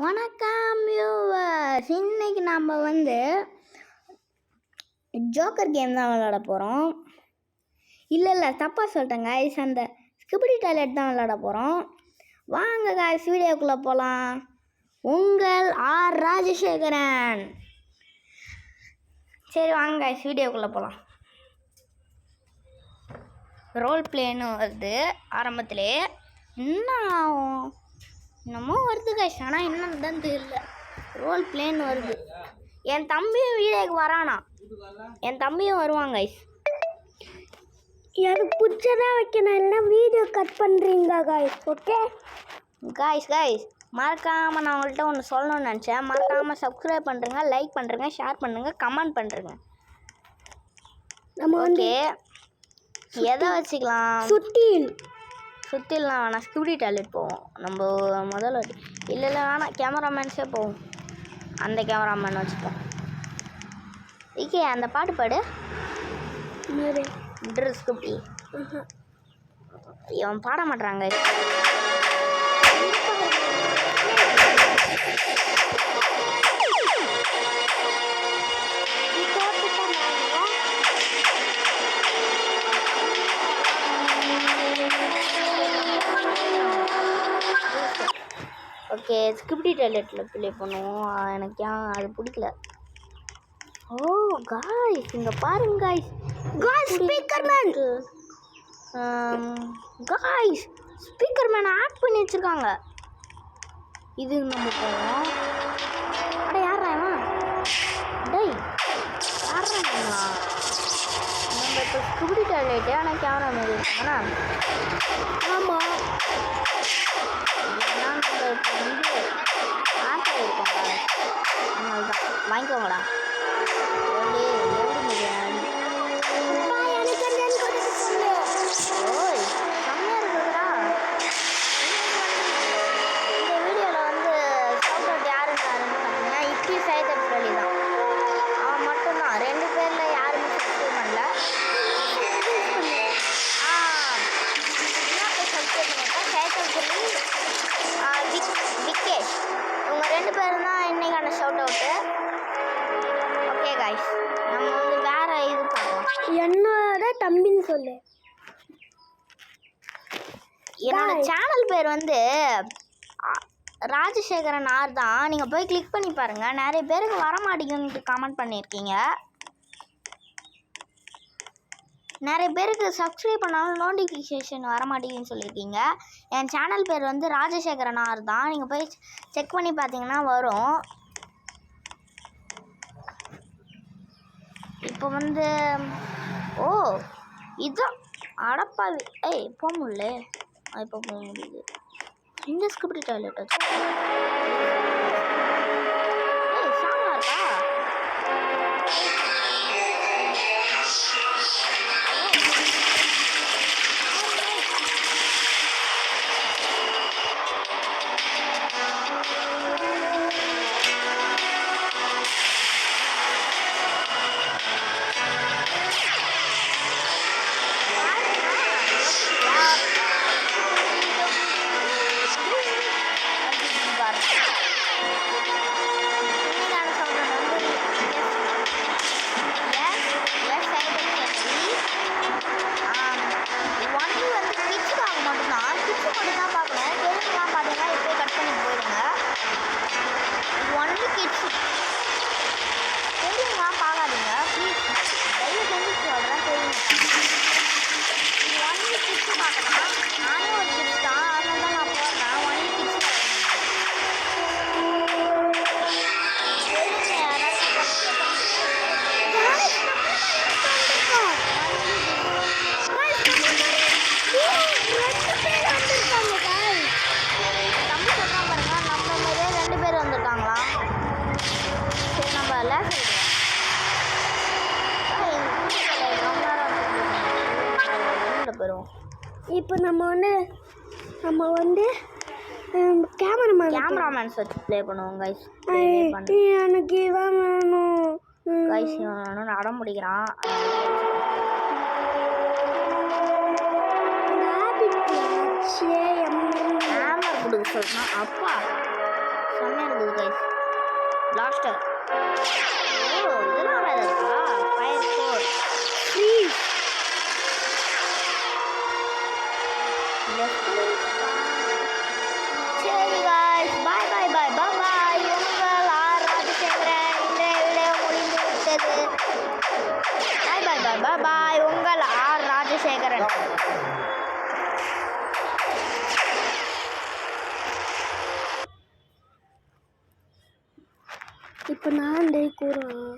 வணக்கம் வியூவர்ஸ். இன்னைக்கு நம்ம ஜோக்கர் கேம் தான் விளையாட போகிறோம். இல்லை தப்பாக சொல்லிட்டேங்க கைஸ், அந்த ஸ்கிபிடி டாய்லெட் தான் விளையாட போகிறோம். வாங்க கைஸ் வீடியோக்குள்ளே போகலாம். உங்கள் ஆர் ராஜசேகரன். சரி வாங்க கைஸ் வீடியோக்குள்ளே போகலாம். ரோல் பிளேன்னு வருது ஆரம்பத்திலே. என்ன ஆகும் என்னமோ வருது கைஸ், ஆனால் என்னன்னு தான் தெரியல. ரோல் பிளேன்னு வருது. என் தம்பியும் வீடியோக்கு வரானா, என் தம்பியும் வருவாங்க கைஸ். எனக்கு பிடிச்சதா வைக்கணும், இல்லை வீடியோ கட் பண்ணுறீங்க கைஸ். ஓகே கைஸ் மறக்காமல் நான் உங்கள்கிட்ட ஒன்று சொல்லணும்னு நினச்சேன். மறக்காமல் சப்ஸ்கிரைப் பண்ணுறேங்க, லைக் பண்ணுறேங்க, ஷேர் பண்ணுறேங்க, கமெண்ட் பண்ணுறேங்க. நம்ம ஓகே எதை வச்சுக்கலாம்? சுற்றிலாம் வேணாம், ஸ்கிபிடி டாய்லெட் போவோம் நம்ம முதல்ல. இல்லை வேணாம், கேமராமேன்ஸே போவோம். அந்த கேமராமேன் வச்சுப்போம். ஓகே அந்த பாட்டு பாடு. ஸ்கிபிடி இவன் பாட மாட்டாங்க. ஓகே ஸ்கிபிடி டாய்லெட்டில் ப்ளே பண்ணுவோம். எனக்கு ஏன் அது பிடிக்கல. ஓ காய்ஸ் இங்கே பாருங்க காய்ஸ், ஸ்பீக்கர்மேன் காய்ஸ், ஸ்பீக்கர்மேன் ஆட் பண்ணி வச்சுருக்காங்க. இது நம்ம போவோம். அட யாரா டேய் யாரா நம்ம இப்போ ஸ்கிபிடி டாய்லெட்டு, ஆனால் கேமரா மாரி இருக்காங்கண்ணா. ஆமாம் ஏன்னா நம்ம இப்போ ஆட்டோ இருக்கோங்க, அதனால தான் வாங்கிக்கோங்கடா. ஓய் செம்மையாக இருக்குதுடா. இந்த வீடியோவில் சவுண்ட் யாருன்னு பார்த்தீங்கன்னா இப்பி சைதர் ஃப்ரெலி தான். அவன் மட்டும்தான், 2 பேரில் யாருமே சப்ஸ்கிரைப் பண்ணல. சப்ஸ்கிரைப் பண்ணிட்டா சைதர் ஃப்ரெலி, விக்கேஷ், இவங்க 2 பேரும் தான் இன்னைக்கான ஷவுட் அவுட்டு. ஓகே கைஸ் நம்ம வேற இது பார்க்கலாம். என்னோட தம்பின்னு சொல்லு. என்னோட சேனல் பேர் ராஜசேகரன் ஆர் தான். நீங்கள் போய் கிளிக் பண்ணி பாருங்கள். நிறைய பேருக்கு வர மாட்டேங்குன்னு கமெண்ட் பண்ணியிருக்கீங்க. நிறைய பேருக்கு சப்ஸ்கிரைப் பண்ணாலும் நோட்டிஃபிகேஷன் வர மாட்டேங்குன்னு சொல்லியிருக்கீங்க. என் சேனல் பேர் ராஜசேகரன் ஆர் தான். நீங்கள் போய் செக் பண்ணி பார்த்தீங்கன்னா வரும். இப்போ ஓ இதுதான் அடப்பாவி. போக முடியல. இப்போ போக முடியுது. இந்த ஸ்கிபிடி டாய்லெட் வச்சு சாங்கா இருக்கா? இப்போ நம்ம கேமராமேன் வச்சு ப்ளே பண்ணுவோம் கைஸ். எனக்கு இவன் வேணும் கைஸ், இவன் வேணும் அடம் பிடிக்கிறான். ஹேமர் கொடுக்க சொல்றான். அப்பா செம்மையா கொடுக்குது கைஸ். பிளாஸ்டர். ஓ இதெல்லாம் வேற இருக்கா? Fire core. ஃப்ரீஸ். சரி கைஸ், பாய் பாய் பாய் பாய் பாய். உங்கள் ஆர் ராஜசேகரன். இன்றைய வீடியோ முடிந்து விட்டது. பாய் பாய் பாய் பாய் பாய். உங்கள் ஆர் ராஜசேகரன். இப்போ நான் கூறுவேன்.